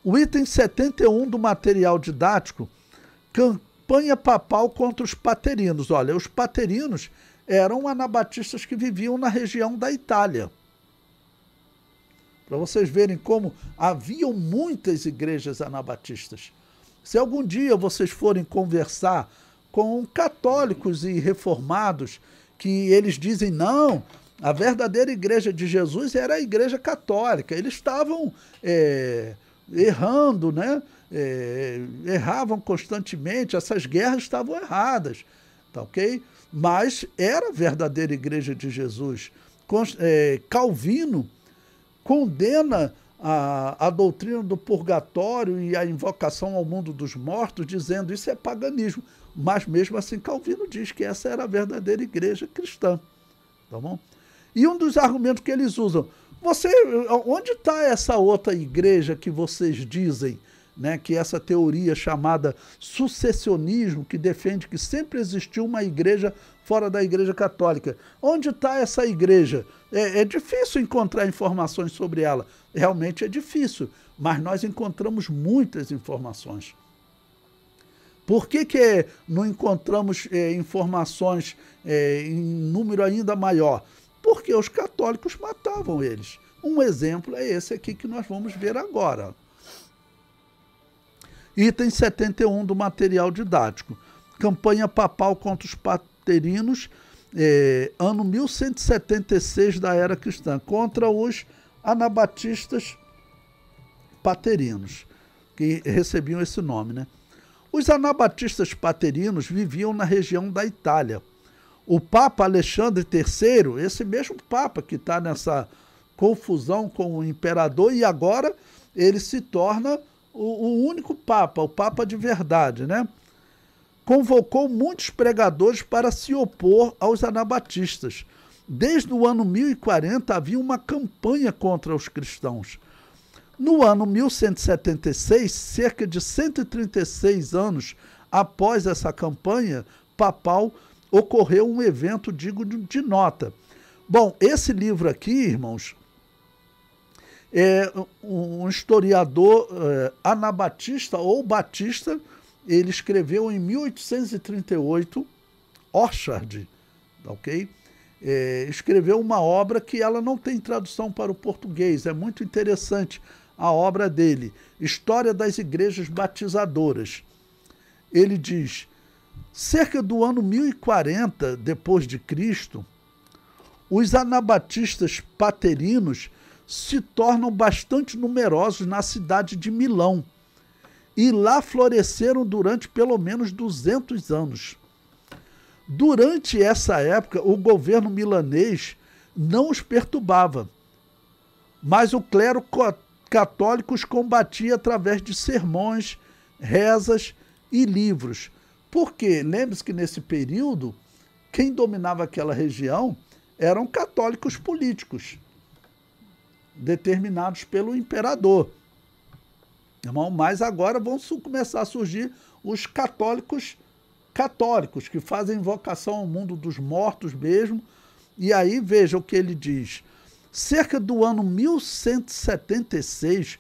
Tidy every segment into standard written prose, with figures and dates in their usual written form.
O item 71 do material didático, campanha papal contra os paterinos. Olha, os paterinos eram anabatistas que viviam na região da Itália. Para vocês verem como haviam muitas igrejas anabatistas. Se algum dia vocês forem conversar com católicos e reformados, que eles dizem, não, a verdadeira igreja de Jesus era a igreja católica. Eles estavam errando, né? Erravam constantemente, essas guerras estavam erradas, tá ok? Mas era a verdadeira igreja de Jesus. Calvino condena a doutrina do purgatório e a invocação ao mundo dos mortos, dizendo isso é paganismo. Mas mesmo assim Calvino diz que essa era a verdadeira igreja cristã. Tá bom? E um dos argumentos que eles usam, onde está essa outra igreja que vocês dizem, né, que essa teoria chamada sucessionismo, que defende que sempre existiu uma igreja fora da igreja católica? Onde está essa igreja? É difícil encontrar informações sobre ela. Realmente é difícil, mas nós encontramos muitas informações. Por que não encontramos informações em número ainda maior? Porque os católicos matavam eles. Um exemplo é esse aqui que nós vamos ver agora. Item 71 do material didático. Campanha papal contra os paterinos, ano 1176 da era cristã, contra os anabatistas paterinos, que recebiam esse nome, né? Os anabatistas paterinos viviam na região da Itália. O Papa Alexandre III, esse mesmo Papa que está nessa confusão com o imperador, e agora ele se torna o único Papa, o Papa de verdade, né? Convocou muitos pregadores para se opor aos anabatistas. Desde o ano 1040 havia uma campanha contra os cristãos. No ano 1176, cerca de 136 anos após essa campanha papal, ocorreu um evento digno de nota. Bom, esse livro aqui, irmãos, é um historiador anabatista ou batista. Ele escreveu em 1838, Orchard, ok? Escreveu uma obra que ela não tem tradução para o português, é muito interessante a obra dele, História das Igrejas Batizadoras. Ele diz, cerca do ano 1040 depois de Cristo, os anabatistas paterinos se tornam bastante numerosos na cidade de Milão, e lá floresceram durante pelo menos 200 anos. Durante essa época, o governo milanês não os perturbava, mas o clero católico os combatia através de sermões, rezas e livros. Porque, lembre-se que nesse período, quem dominava aquela região eram católicos políticos, determinados pelo imperador. Mas agora vão começar a surgir os católicos, que fazem invocação ao mundo dos mortos mesmo. E aí veja o que ele diz. Cerca do ano 1176,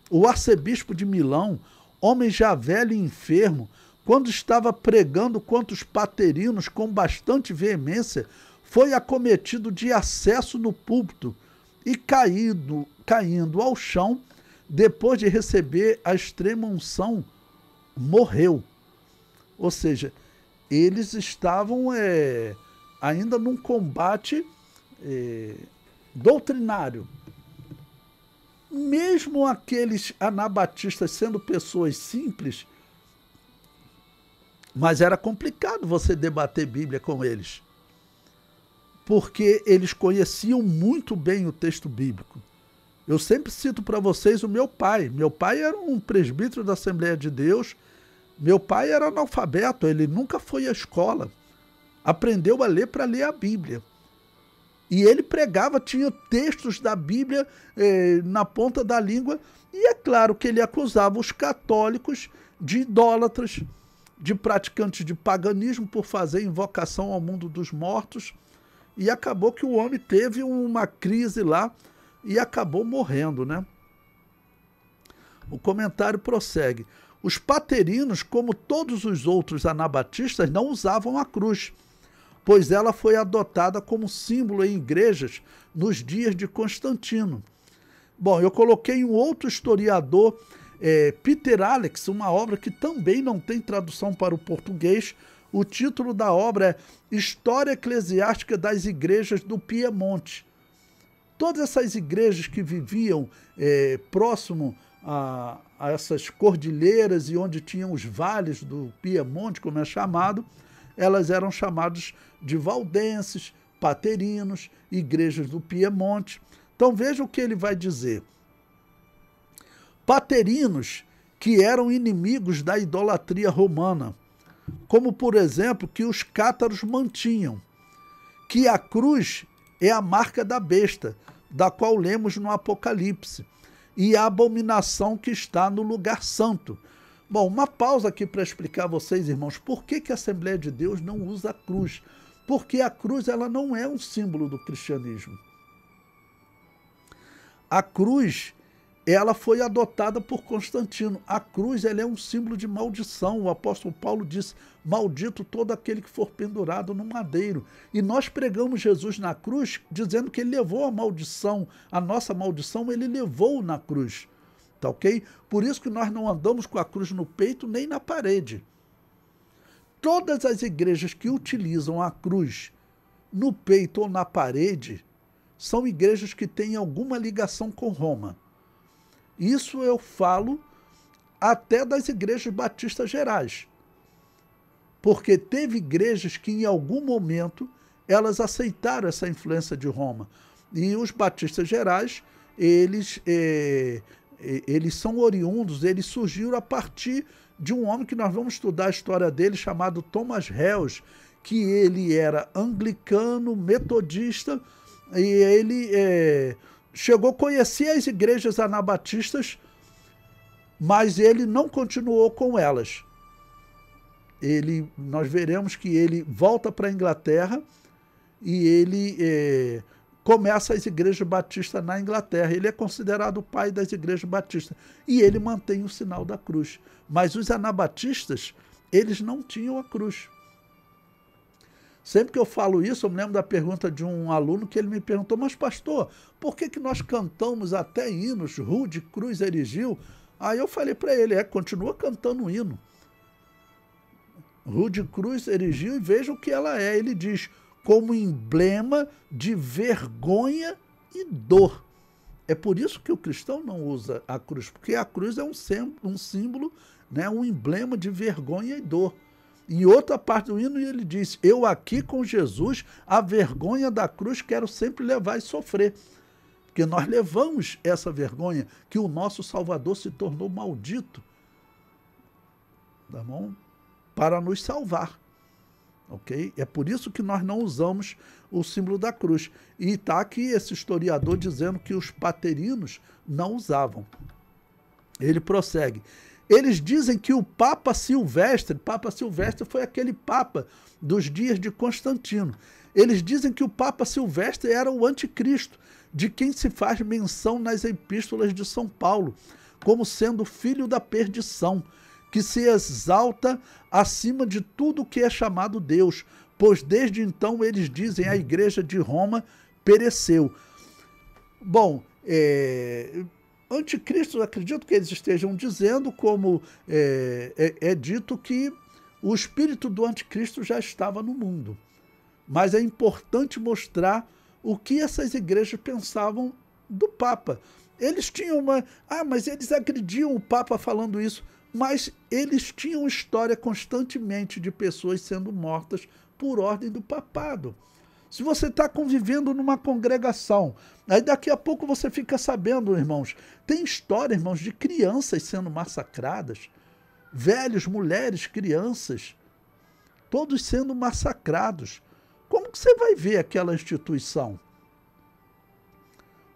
o arcebispo de Milão, homem já velho e enfermo, quando estava pregando contra os paterinos com bastante veemência, foi acometido de acesso no púlpito e caindo ao chão, depois de receber a extrema unção, morreu. Ou seja, eles estavam ainda num combate doutrinário. Mesmo aqueles anabatistas sendo pessoas simples, mas era complicado você debater Bíblia com eles, porque eles conheciam muito bem o texto bíblico. Eu sempre cito para vocês o meu pai. Meu pai era um presbítero da Assembleia de Deus. Meu pai era analfabeto, ele nunca foi à escola. Aprendeu a ler para ler a Bíblia. E ele pregava, tinha textos da Bíblia na ponta da língua. E é claro que ele acusava os católicos de idólatras, de praticantes de paganismo por fazer invocação ao mundo dos mortos. E acabou que o homem teve uma crise lá e acabou morrendo, né? O comentário prossegue. Os paterinos, como todos os outros anabatistas, não usavam a cruz, pois ela foi adotada como símbolo em igrejas nos dias de Constantino. Bom, eu coloquei um outro historiador, Peter Alex, uma obra que também não tem tradução para o português. O título da obra é História Eclesiástica das Igrejas do Piemonte. Todas essas igrejas que viviam próximo a essas cordilheiras e onde tinham os vales do Piemonte, como é chamado, elas eram chamadas de valdenses, paterinos, igrejas do Piemonte. Então veja o que ele vai dizer. Paterinos que eram inimigos da idolatria romana, como por exemplo que os cátaros mantinham, que a cruz é a marca da besta, da qual lemos no Apocalipse, e a abominação que está no lugar santo. Bom, uma pausa aqui para explicar a vocês, irmãos, por que a Assembleia de Deus não usa a cruz. Porque a cruz ela não é um símbolo do cristianismo. A cruz, ela foi adotada por Constantino. A cruz ela é um símbolo de maldição. O apóstolo Paulo disse, maldito todo aquele que for pendurado no madeiro. E nós pregamos Jesus na cruz, dizendo que ele levou a maldição, a nossa maldição, ele levou na cruz. Tá ok? Por isso que nós não andamos com a cruz no peito nem na parede. Todas as igrejas que utilizam a cruz no peito ou na parede são igrejas que têm alguma ligação com Roma. Isso eu falo até das igrejas batistas gerais. Porque teve igrejas que em algum momento elas aceitaram essa influência de Roma. E os batistas gerais, eles são oriundos, eles surgiram a partir de um homem que nós vamos estudar a história dele, chamado Thomas Hales, que ele era anglicano, metodista, e ele chegou a conhecer as igrejas anabatistas, mas ele não continuou com elas. Nós veremos que ele volta para a Inglaterra e ele começa as igrejas batistas na Inglaterra. Ele é considerado o pai das igrejas batistas. E ele mantém o sinal da cruz. Mas os anabatistas, eles não tinham a cruz. Sempre que eu falo isso, eu me lembro da pergunta de um aluno que ele me perguntou, mas pastor, por que nós cantamos até hinos, Rude Cruz erigiu? Aí eu falei para ele, continua cantando o hino. Rude Cruz erigiu e veja o que ela é. Ele diz, como emblema de vergonha e dor. É por isso que o cristão não usa a cruz, porque a cruz é um símbolo, né, um emblema de vergonha e dor. Em outra parte do hino ele diz, eu aqui com Jesus, a vergonha da cruz quero sempre levar e sofrer. Porque nós levamos essa vergonha, que o nosso Salvador se tornou maldito, tá bom? Para nos salvar. Okay? É por isso que nós não usamos o símbolo da cruz. E está aqui esse historiador dizendo que os paterinos não usavam. Ele prossegue. Eles dizem que o Papa Silvestre foi aquele Papa dos dias de Constantino. Eles dizem que o Papa Silvestre era o anticristo, de quem se faz menção nas epístolas de São Paulo, como sendo filho da perdição, que se exalta acima de tudo que é chamado Deus, pois desde então eles dizem a igreja de Roma pereceu. Bom, anticristo, acredito que eles estejam dizendo, como é dito que o espírito do anticristo já estava no mundo. Mas é importante mostrar o que essas igrejas pensavam do Papa. Eles tinham mas eles agrediam o Papa falando isso. Mas eles tinham história constantemente de pessoas sendo mortas por ordem do papado. Se você está convivendo numa congregação, aí daqui a pouco você fica sabendo, irmãos, tem história, irmãos, de crianças sendo massacradas, velhos, mulheres, crianças, todos sendo massacrados. Como que você vai ver aquela instituição?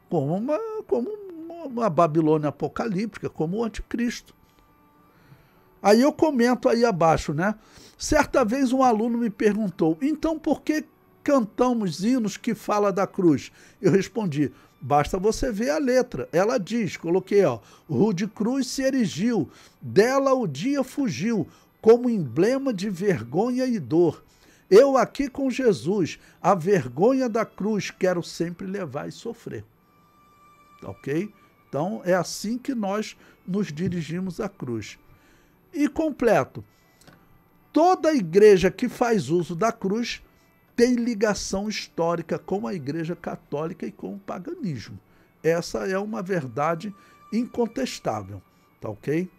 Como uma Babilônia apocalíptica, como o anticristo. Aí eu comento aí abaixo, né? Certa vez um aluno me perguntou, então por que cantamos hinos que falam da cruz? Eu respondi, Basta você ver a letra. Ela diz, coloquei, ó, rude cruz se erigiu, dela o dia fugiu, como emblema de vergonha e dor. Eu aqui com Jesus, a vergonha da cruz quero sempre levar e sofrer. Ok? Então, é assim que nós nos dirigimos à cruz. E completo, toda igreja que faz uso da cruz tem ligação histórica com a Igreja Católica e com o paganismo. Essa é uma verdade incontestável, tá ok?